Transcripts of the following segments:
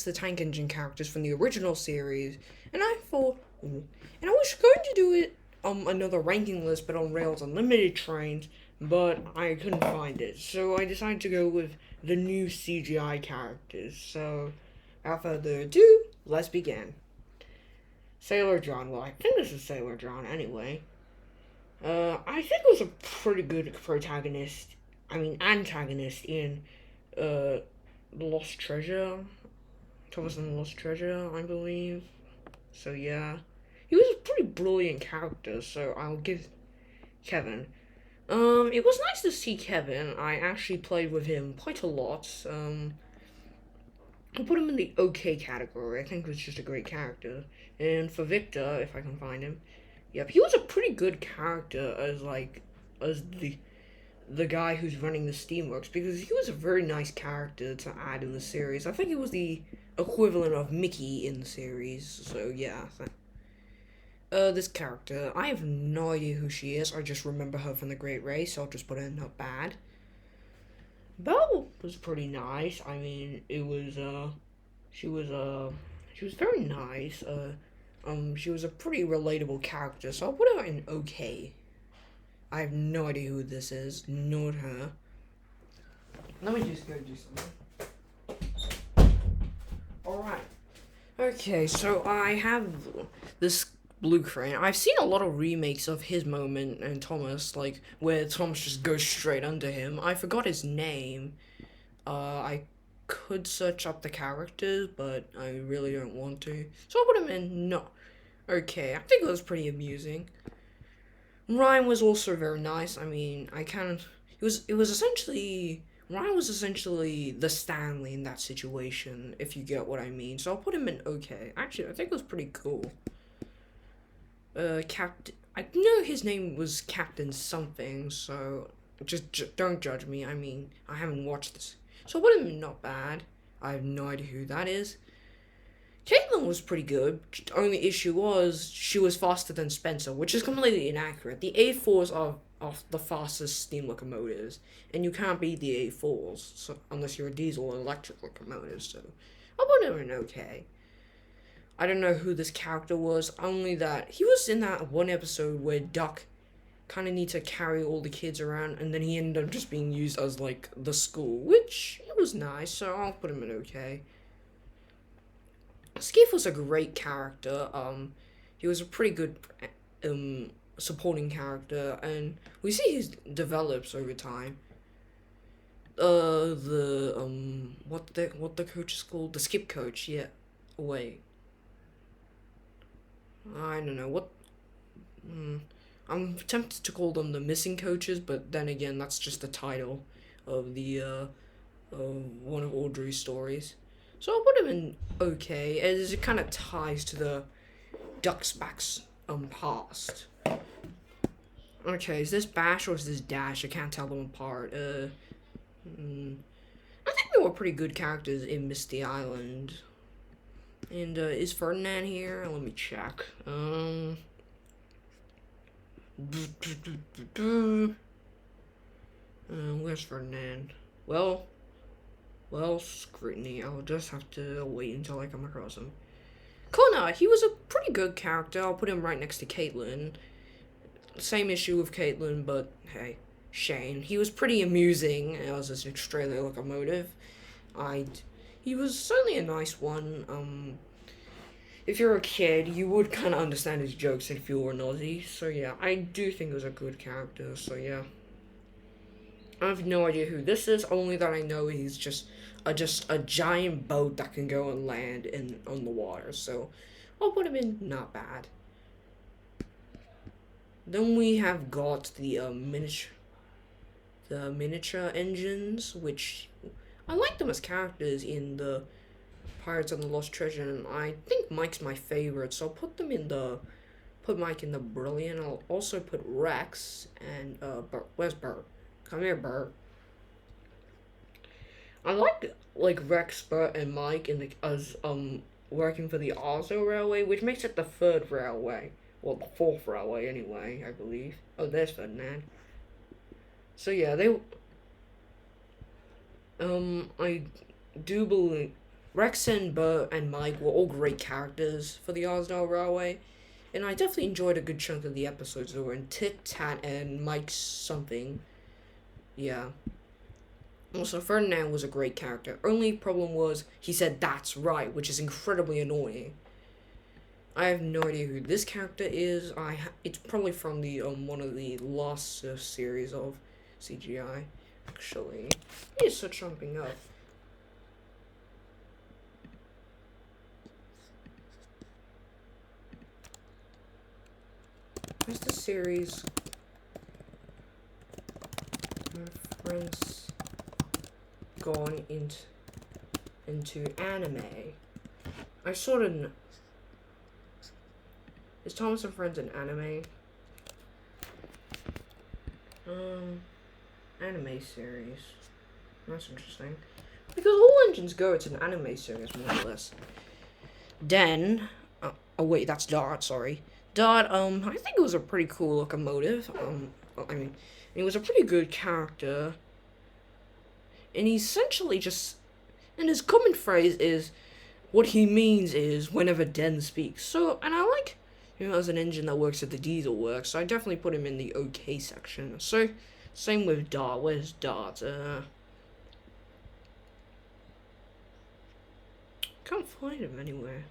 the tank engine characters from the original series, and I thought, ooh, and I was going to do it another ranking list, but on Rails Unlimited trains, but I couldn't find it, so I decided to go with the new CGI characters. So, without further ado, let's begin. Sailor John. Well, I think this is Sailor John anyway. I think it was a pretty good protagonist. I mean, antagonist in uh, Lost Treasure. Thomas and the Lost Treasure, I believe. So yeah, he was a pretty brilliant character. So I'll give Kevin. It was nice to see Kevin. I actually played with him quite a lot. I'll put him in the okay category. I think he was just a great character. And for Victor, if I can find him, yep, he was a pretty good character as the guy who's running the Steamworks because he was a very nice character to add in the series. I think he was the equivalent of Mickey in the series. So yeah. This character, I have no idea who she is. I just remember her from the Great Race. So I'll just put her in not bad. Belle was pretty nice. I mean, she was she was very nice. She was a pretty relatable character. So I'll put her in okay. I have no idea who this is, nor her. Let me just go do something. Alright. Okay, so I have this Blue Crane. I've seen a lot of remakes of his moment and Thomas, like where Thomas just goes straight under him. I forgot his name. I could search up the characters, but I really don't want to. So I'll put him in no. Okay, I think it was pretty amusing. Ryan was also very nice. I mean, I kind of it was essentially Ryan was essentially the Stanley in that situation, if you get what I mean. So I'll put him in okay. Actually, I think it was pretty cool. Captain, I know his name was Captain something, so just don't judge me. I mean, I haven't watched this, so I'll put him in not bad. I have no idea who that is. Caitlin was pretty good. The only issue was she was faster than Spencer, which is completely inaccurate. The A4s are the fastest steam locomotives, and you can't beat the A4s unless you're a diesel or electric locomotive. So I'll put him in okay. I don't know who this character was, only that he was in that one episode where Duck kind of needs to carry all the kids around, and then he ended up just being used as like the school, which it was nice. So I'll put him in okay. Skiff was a great character. He was a pretty good supporting character, and we see he develops over time. The what the coach is called? The skip coach. Yeah. Wait. I don't know what. I'm tempted to call them the missing coaches, but then again, that's just the title of the of one of Audrey's stories. So I'll put him in okay, as it kind of ties to the Ducksback's past. Okay, is this Bash or is this Dash? I can't tell them apart. I think they were pretty good characters in Misty Island. And is Ferdinand here? Let me check. Where's Ferdinand? Well, scrutiny. I'll just have to wait until I come across him. Connor, he was a pretty good character. I'll put him right next to Caitlin. Same issue with Caitlin, but hey, Shane. He was pretty amusing as an Australia locomotive. He was certainly a nice one. If you're a kid, you would kind of understand his jokes if you were an Aussie. So yeah, I do think it was a good character. So yeah. I have no idea who this is, only that I know he's just a giant boat that can go on land and on the water. So I'll put him in not bad. Then we have got the miniature engines, which I like them as characters in the Pirates of the Lost Treasure, and I think Mike's my favorite. So I'll put Mike in the brilliant. I'll also put Rex and Bert. Where's Bert? Come here, Bert. I like Rex, Bert, and Mike in the as working for the Oslo Railway, which makes it the third railway. Well, the fourth railway anyway, I believe. Oh, there's Ferdinand. So yeah, I do believe Rex and Bert and Mike were all great characters for the Osdale Railway, and I definitely enjoyed a good chunk of the episodes that were in Tit Tat and Mike's something. Yeah. Also, Ferdinand was a great character. Only problem was he said "that's right," which is incredibly annoying. I have no idea who this character is. It's probably from the one of the last series of CGI. Actually, I need to search something up. Has the series reference gone into anime? I sort of. Is Thomas and Friends an anime? Anime series. That's interesting. Because all engines go, it's an anime series, more or less. Den. Oh wait, that's Dart. Sorry, Dart. I think it was a pretty cool locomotive. I mean, he was a pretty good character, and he essentially just. And his common phrase is, what he means is whenever Den speaks. So, and I like him as an engine that works at the diesel works. So I definitely put him in the okay section. So, same with Dart. Where's Dart? Can't find him anywhere.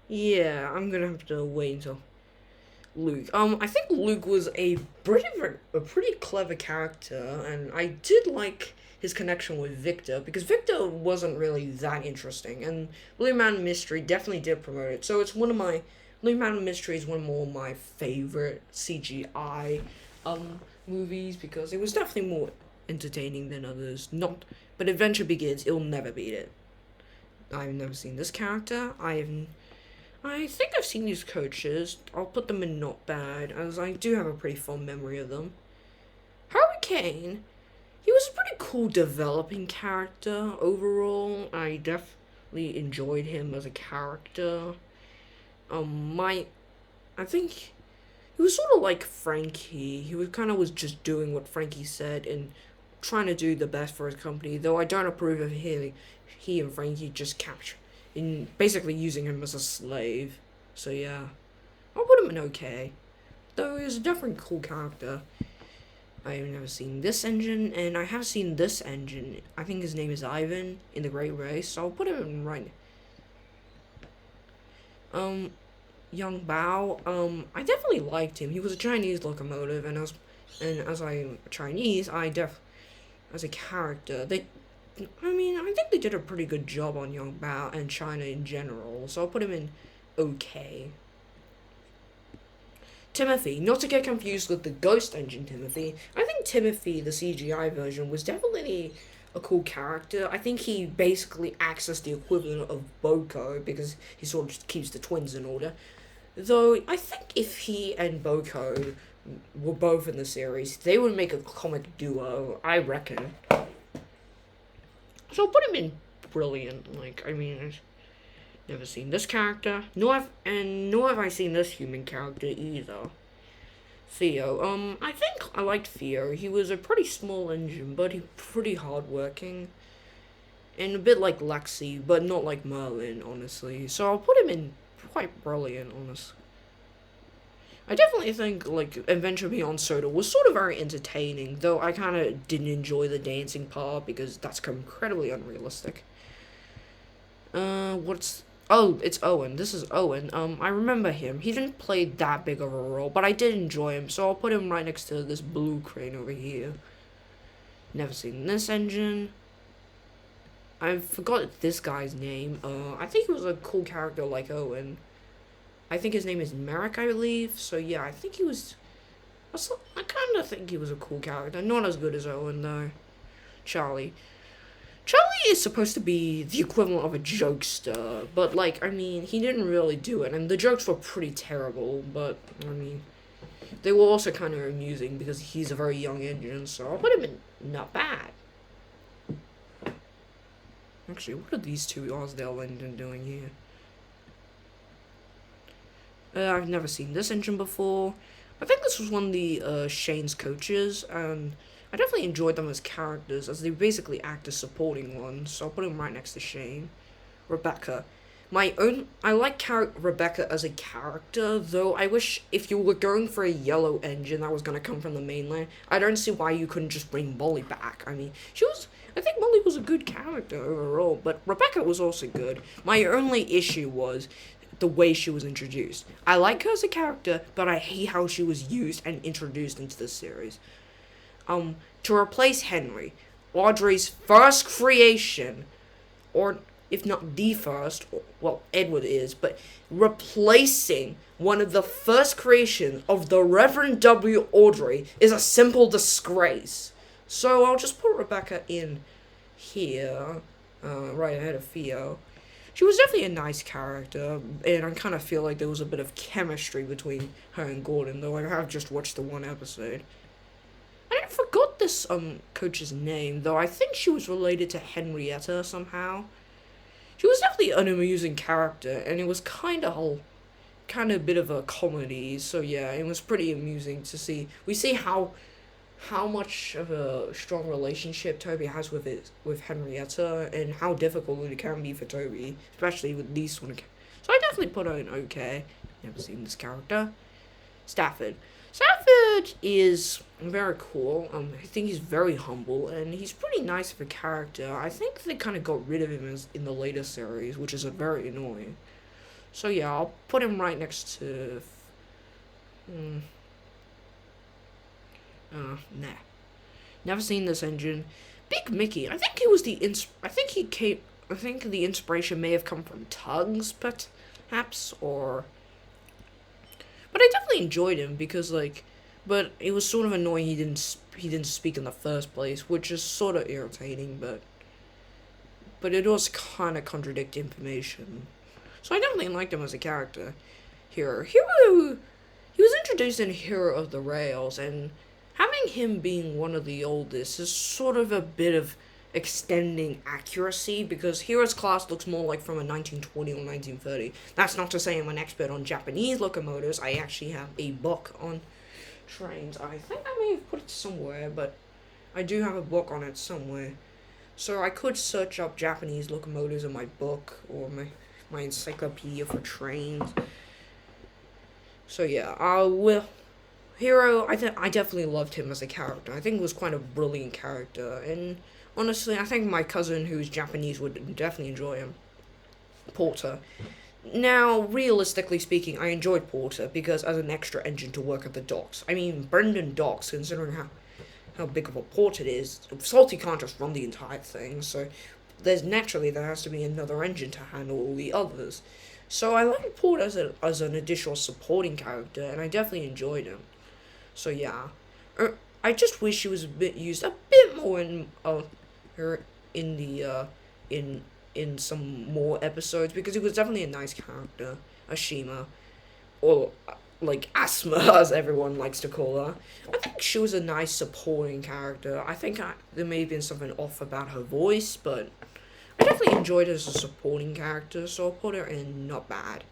Yeah, I'm gonna have to wait until Luke. I think Luke was a pretty clever character, and I did like his connection with Victor because Victor wasn't really that interesting, and Blue Mountain Mystery definitely did promote it. So it's one of my Blue Mountain Mystery is one more of my favorite CGI movies because it was definitely more entertaining than others. Not, but Adventure Begins, it'll never beat it. I've never seen this character. I think I've seen these coaches. I'll put them in not bad, as I do have a pretty fond memory of them. Hurricane, he was a pretty cool developing character overall. I definitely enjoyed him as a character. I think he was sort of like Frankie. He was just doing what Frankie said and trying to do the best for his company. Though I don't approve of he and Frankie just capture in basically using him as a slave. So yeah, I'll put him in okay. Though he's a different cool character. I've never seen this engine, and I have seen this engine. I think his name is Ivan in the Great Race, so I'll put him in right. Young Bao. I definitely liked him. He was a Chinese locomotive, and as I'm Chinese, as a character, I think they did a pretty good job on Young Bao and China in general, so I'll put him in okay. Timothy, not to get confused with the Ghost Engine Timothy. I think Timothy, the CGI version, was definitely a cool character. I think he basically acts as the equivalent of Boko because he sort of keeps the twins in order. Though I think if he and Boko were both in the series, they would make a comic duo, I reckon. So I'll put him in brilliant. I've never seen this character, nor have I seen this human character either. Theo. I think I liked Theo. He was a pretty small engine, but he pretty hardworking. And a bit like Lexi, but not like Merlin, honestly. So I'll put him in quite brilliant, honestly. I definitely think Adventure Beyond Soda was sort of very entertaining, though I kind of didn't enjoy the dancing part because that's incredibly unrealistic. What's Oh, it's Owen. This is Owen. I remember him. He didn't play that big of a role, but I did enjoy him, so I'll put him right next to this blue crane over here. Never seen this engine. I forgot this guy's name. I think he was a cool character like Owen. I think his name is Merrick, I believe. So yeah, I think he was. I kind of think he was a cool character. Not as good as Owen though. Charlie. Charlie is supposed to be the equivalent of a jokester, but he didn't really do it, and the jokes were pretty terrible. But they were also kind of amusing because he's a very young engine, so I'll put him in not bad. Actually, what are these two Osdale engine doing here? I've never seen this engine before. I think this was one of the Shane's coaches, and I definitely enjoyed them as characters, as they basically act as supporting ones, so I'll put him right next to Shane. Rebecca. I like Rebecca as a character, though I wish if you were going for a yellow engine that was going to come from the mainland, I don't see why you couldn't just bring Molly back. I mean, I think Molly was a good character overall, but Rebecca was also good. My only issue was the way she was introduced. I like her as a character, but I hate how she was used and introduced into the series. To replace Henry, Audrey's first creation, or if not the first, well, Edward is, but replacing one of the first creations of the Reverend W. Audrey is a simple disgrace. So I'll just put Rebecca in here, right ahead of Theo. She was definitely a nice character, and I kind of feel like there was a bit of chemistry between her and Gordon, though I have just watched the one episode. I forgot this coach's name, though I think she was related to Henrietta somehow. She was definitely an amusing character, and it was kind of a bit of a comedy. So yeah, it was pretty amusing to see. We see how much of a strong relationship Toby has with Henrietta, and how difficult it can be for Toby, especially with these one. So I definitely put her in okay. Never seen this character. Stafford. Stafford is very cool. I think he's very humble, and he's pretty nice of a character. I think they kind of got rid of him in the later series, which is very annoying. So yeah, I'll put him right next to. Nah. Never seen this engine. Big Mickey. I think he was I think he came. I think the inspiration may have come from Tugs, perhaps, or. But I definitely enjoyed him because but it was sort of annoying he didn't speak in the first place, which is sort of irritating, but it does kind of contradict information. So I definitely liked him as a character. Hero, he was introduced in Hero of the Rails, and having him being one of the oldest is sort of a bit of extending accuracy, because Hero's class looks more like from a 1920 or 1930. That's not to say I'm an expert on Japanese locomotives. I actually have a book on trains. I think I may have put it somewhere, but I do have a book on it somewhere. So I could search up Japanese locomotives in my book, or my encyclopedia for trains. So yeah, Hero, I definitely loved him as a character. I think he was quite a brilliant character, and honestly, I think my cousin who's Japanese would definitely enjoy him. Porter. Now, realistically speaking, I enjoyed Porter because as an extra engine to work at the docks. I mean, Brendan Docks, considering how big of a port it is, Salty can't just run the entire thing, so there has to be another engine to handle all the others. So I like Porter as an additional supporting character, and I definitely enjoyed him. So yeah, I just wish he was used a bit more in the in some more episodes, because he was definitely a nice character, Ashima, or like Asthma as everyone likes to call her. I think she was a nice supporting character. I think there may have been something off about her voice, but I definitely enjoyed her as a supporting character, so I'll put her in not bad.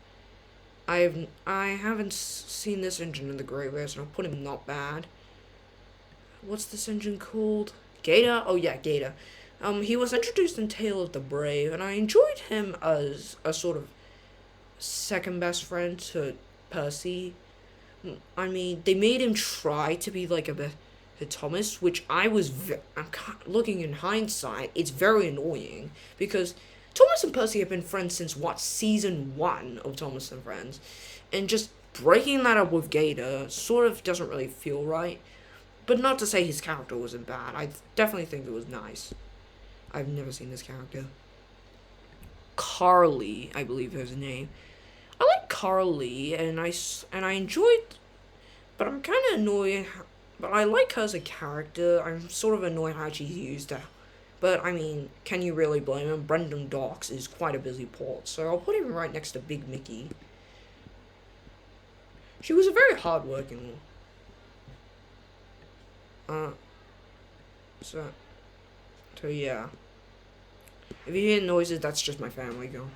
I haven't seen this engine in the Great Race, and I'll put him not bad. What's this engine called? Gator? Oh yeah, Gator. He was introduced in Tale of the Brave, and I enjoyed him as a sort of second best friend to Percy. I mean, they made him try to be like a Thomas, which I'm looking in hindsight, it's very annoying, because Thomas and Percy have been friends since season 1 of Thomas and Friends, and just breaking that up with Gator sort of doesn't really feel right. But not to say his character wasn't bad. I definitely think it was nice. I've never seen this character. Carly, I believe is his name. I like Carly, and I enjoyed, but I'm kind of annoyed. But I like her as a character. I'm sort of annoyed how she's used her. But I mean, can you really blame him? Brendan Docks is quite a busy port, so I'll put him right next to Big Mickey. She was a very hard-working so yeah. If you hear noises, that's just my family going.